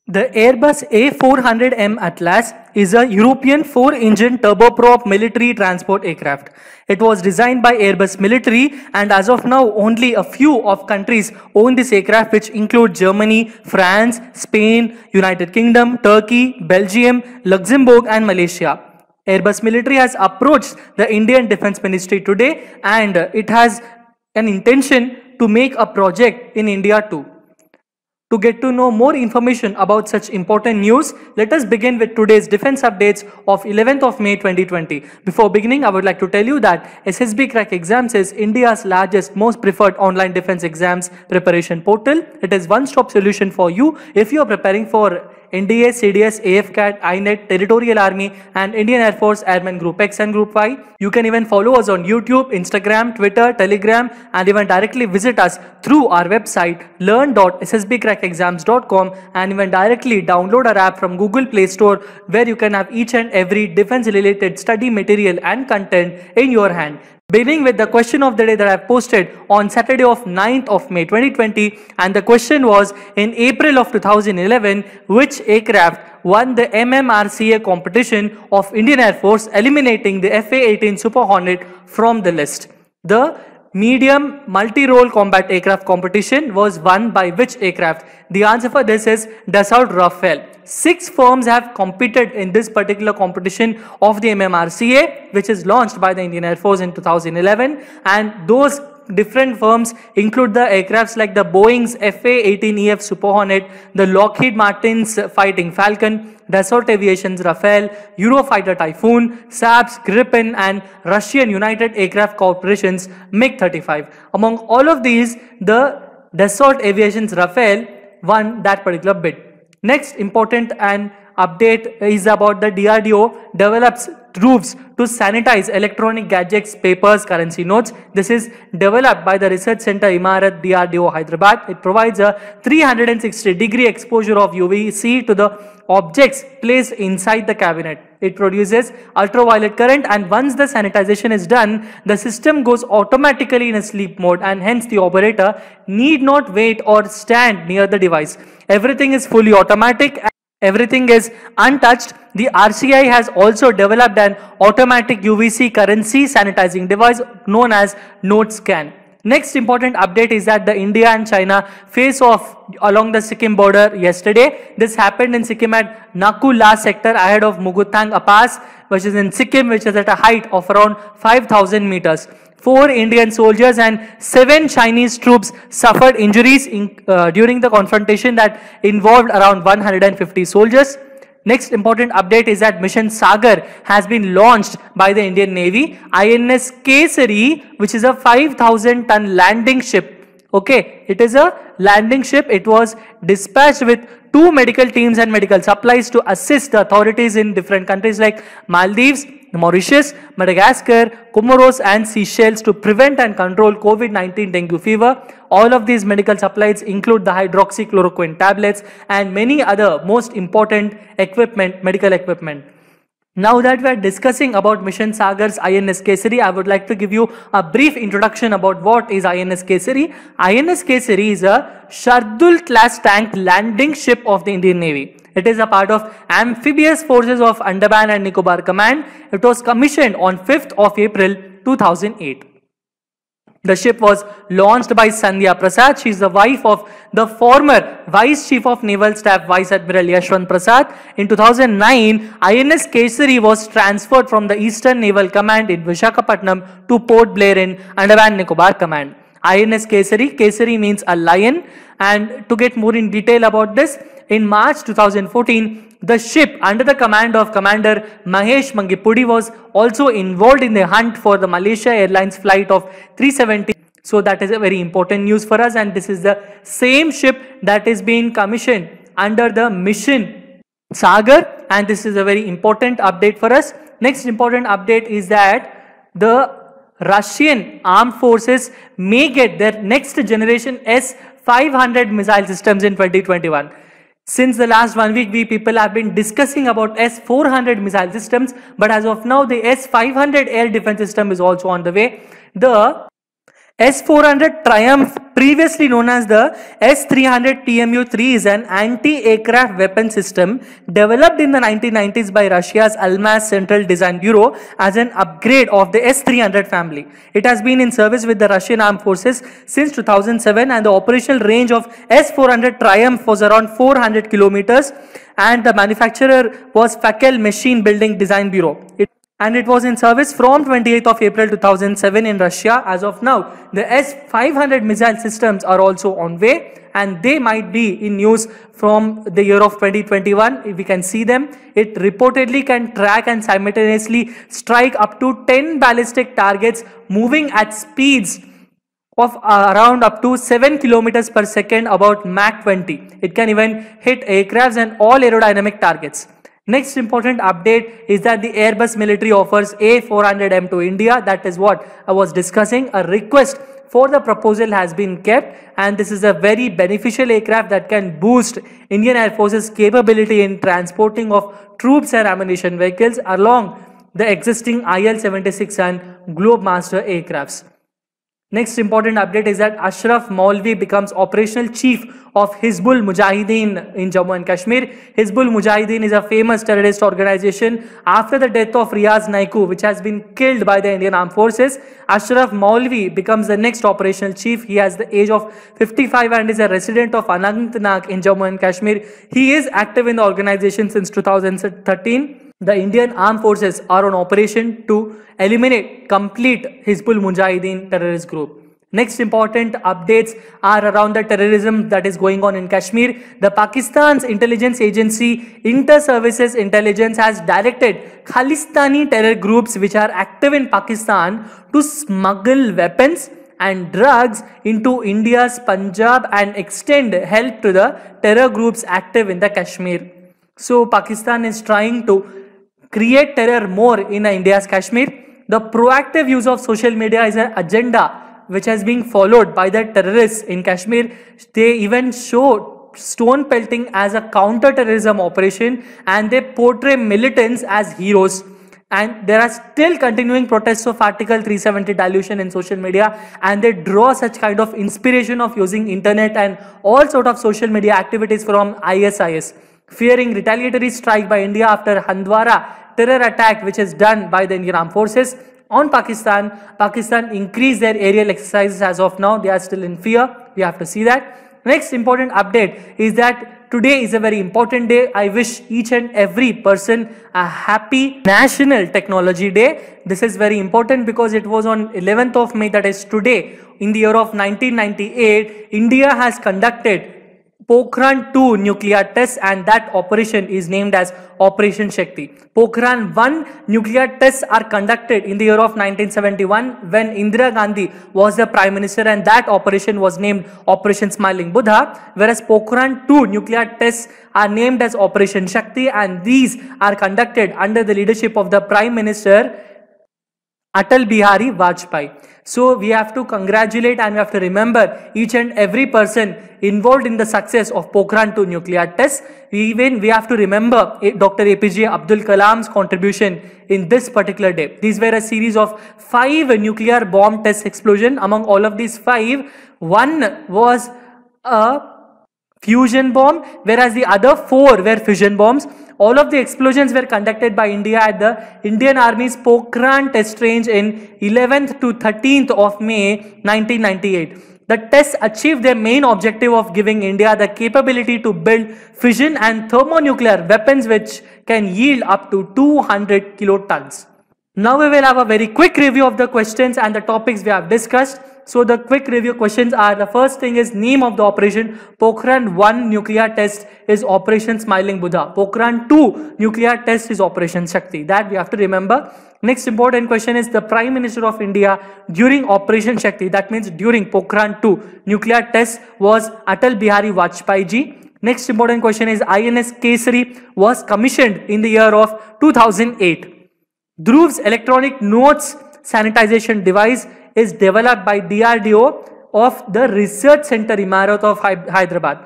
The Airbus A400M Atlas is a European 4-engine turboprop military transport aircraft. It was designed by Airbus Military, and as of now only a few of countries own this aircraft, which include Germany, France, Spain, United Kingdom, Turkey, Belgium, Luxembourg and Malaysia. Airbus Military has approached the Indian Defence Ministry today, and it has an intention to make a project in India too. To get to know more information about such important news, let us begin with today's defense updates of 11th of May 2020. Before beginning, I would like to tell you that SSB Crack Exams is India's largest, most preferred online defense exams preparation portal. It is one-stop solution for you if you are preparing for NDA, CDS, AFCAT, INET, Territorial Army and Indian Air Force Airmen Group X and Group Y. You can even follow us on YouTube, Instagram, Twitter, Telegram and even directly visit us through our website learn.ssbcrackexams.com and even directly download our app from Google Play Store, where you can have each and every defense related study material and content in your hand. Beginning with the question of the day that I have posted on Saturday of 9th of May 2020, and the question was, in April of 2011, which aircraft won the MMRCA competition of Indian Air Force, eliminating the FA-18 Super Hornet from the list? The medium multi-role combat aircraft competition was won by which aircraft? The answer for this is Dassault Rafale. 6 firms have competed in this particular competition of the MMRCA, which is launched by the Indian Air Force in 2011, and those different firms include the aircrafts like the Boeing's FA-18EF Super Hornet, the Lockheed Martin's Fighting Falcon, Dassault Aviation's Rafale, Eurofighter Typhoon, Saab's Gripen and Russian United Aircraft Corporation's MiG-35. Among all of these, the Dassault Aviation's Rafale won that particular bid. Next important and update is about the DRDO develops roofs to sanitize electronic gadgets, papers, currency notes. This is developed by the Research Center Imarat, DRDO, Hyderabad. It provides a 360-degree exposure of UVC to the objects placed inside the cabinet. It produces ultraviolet current, and once the sanitization is done, the system goes automatically in a sleep mode, and hence the operator need not wait or stand near the device. Everything is fully automatic. Everything is untouched. The RCI has also developed an automatic UVC currency sanitizing device known as NoteScan. Next important update is that the India and China face off along the Sikkim border yesterday. This happened in Sikkim at Nakul La sector ahead of Muguthang Pass, which is in Sikkim, which is at a height of around 5,000 meters. 4 Indian soldiers and 7 Chinese troops suffered injuries during the confrontation that involved around 150 soldiers. Next important update is that Mission Sagar has been launched by the Indian Navy. INS Kesari, which is a 5,000-ton landing ship. Okay, it is a landing ship. It was dispatched with 2 medical teams and medical supplies to assist the authorities in different countries like Maldives, Mauritius, Madagascar, Comoros and Seychelles to prevent and control COVID-19 dengue fever. All of these medical supplies include the hydroxychloroquine tablets and many other most important equipment, medical equipment. Now that we are discussing about Mission Sagar's INS Kesari, I would like to give you a brief introduction about what is INS Kesari. INS Kesari is a Shardul class tank landing ship of the Indian Navy. It is a part of Amphibious Forces of Andaman and Nicobar Command. It was commissioned on 5th of April 2008. The ship was launched by Sandhya Prasad. She is the wife of the former Vice Chief of Naval Staff Vice Admiral Yashwant Prasad. In 2009, INS Kesari was transferred from the Eastern Naval Command in Visakhapatnam to Port Blair in Andaman Nicobar Command. INS Kesari, Kesari means a lion, and to get more in detail about this, in March 2014, the ship under the command of Commander Mahesh Mangipudi was also involved in the hunt for the Malaysia Airlines flight of 370. So that is a very important news for us, and this is the same ship that is being commissioned under the Mission Sagar, and this is a very important update for us. Next important update is that the Russian armed forces may get their next generation S-500 missile systems in 2021. Since the last 1 week, we people have been discussing about S-400 missile systems, but as of now, the S-500 air defense system is also on the way. The S-400 Triumph, previously known as the S-300 TMU-3, is an anti-aircraft weapon system developed in the 1990s by Russia's Almaz Central Design Bureau as an upgrade of the S-300 family. It has been in service with the Russian Armed Forces since 2007, and the operational range of S-400 Triumph was around 400 kilometers, and the manufacturer was Fakel Machine Building Design Bureau. It was in service from 28th of April 2007 in Russia. As of now, the S-500 missile systems are also on way, and they might be in use from the year of 2021. If we can see them, it reportedly can track and simultaneously strike up to 10 ballistic targets moving at speeds of around up to 7 kilometers per second, about Mach 20. It can even hit aircrafts and all aerodynamic targets. Next important update is that the Airbus military offers A400M to India. That is what I was discussing. A request for the proposal has been kept, and this is a very beneficial aircraft that can boost Indian Air Force's capability in transporting of troops and ammunition vehicles along the existing IL-76 and Globemaster aircrafts. Next important update is that Ashraf Maulvi becomes operational chief of Hizbul Mujahideen in Jammu and Kashmir. Hizbul Mujahideen is a famous terrorist organization. After the death of Riaz Naiku, which has been killed by the Indian Armed Forces, Ashraf Maulvi becomes the next operational chief. He has the age of 55 and is a resident of Anantnag in Jammu and Kashmir. He is active in the organization since 2013. The Indian Armed Forces are on operation to eliminate complete Hizbul Mujahideen terrorist group. Next important updates are around the terrorism that is going on in Kashmir. The Pakistan's intelligence agency Inter-Services Intelligence has directed Khalistani terror groups which are active in Pakistan to smuggle weapons and drugs into India's Punjab and extend help to the terror groups active in the Kashmir. So Pakistan is trying to create terror more in India's Kashmir. The proactive use of social media is an agenda which has been followed by the terrorists in Kashmir. They even show stone pelting as a counter-terrorism operation, and they portray militants as heroes. And there are still continuing protests of Article 370 dilution in social media, and they draw such kind of inspiration of using internet and all sort of social media activities from ISIS. Fearing retaliatory strike by India after Handwara terror attack which is done by the Indian Armed Forces on Pakistan, Pakistan increased their aerial exercises. As of now, they are still in fear. We have to see that. Next important update is that today is a very important day. I wish each and every person a happy National Technology Day. This is very important because it was on 11th of May, that is today, in the year of 1998, India has conducted Pokhran 2 nuclear tests, and that operation is named as Operation Shakti. Pokhran 1 nuclear tests are conducted in the year of 1971 when Indira Gandhi was the Prime Minister, and that operation was named Operation Smiling Buddha, whereas Pokhran 2 nuclear tests are named as Operation Shakti, and these are conducted under the leadership of the Prime Minister Atal Bihari Vajpayee. So we have to congratulate and we have to remember each and every person involved in the success of Pokhran 2 nuclear tests. We have to remember Dr. APJ Abdul Kalam's contribution in this particular day. These were a series of 5 nuclear bomb test explosions. Among all of these 5, one was a fusion bomb, whereas the other 4 were fission bombs. All of the explosions were conducted by India at the Indian Army's Pokhran test range in 11th to 13th of May 1998. The tests achieved their main objective of giving India the capability to build fission and thermonuclear weapons which can yield up to 200 kilotons. Now we will have a very quick review of the questions and the topics we have discussed. So the quick review questions are, the first thing is name of the operation. Pokhran 1 nuclear test is Operation Smiling Buddha. Pokhran 2 nuclear test is Operation Shakti. That we have to remember. Next important question is the Prime Minister of India during Operation Shakti, that means during Pokhran 2 nuclear test, was Atal Bihari Vajpayee ji. Next important question is INS Kesari was commissioned in the year of 2008. Dhruv's electronic notes sanitization device is developed by DRDO of the Research Center Imarat of Hyderabad.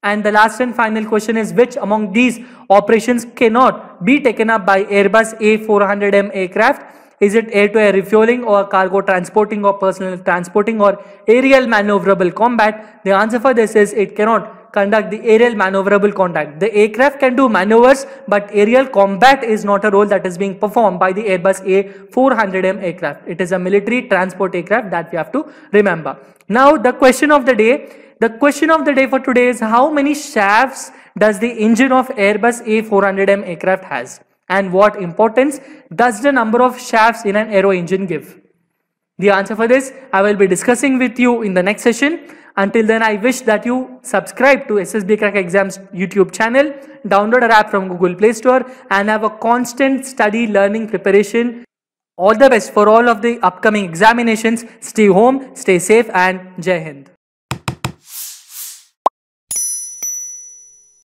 And the last and final question is, which among these operations cannot be taken up by Airbus A400M aircraft? Is it air-to-air refueling or cargo transporting or personal transporting or aerial maneuverable combat? The answer for this is it cannot conduct the aerial maneuverable combat. The aircraft can do maneuvers, but aerial combat is not a role that is being performed by the Airbus A400M aircraft. It is a military transport aircraft that we have to remember. Now the question of the day. The question of the day for today is how many shafts does the engine of Airbus A400M aircraft has? And what importance does the number of shafts in an aero engine give? The answer for this I will be discussing with you in the next session. Until then, I wish that you subscribe to SSB Crack Exams YouTube channel, download our app from Google Play Store, and have a constant study, learning, preparation. All the best for all of the upcoming examinations. Stay home, stay safe, and Jai Hind.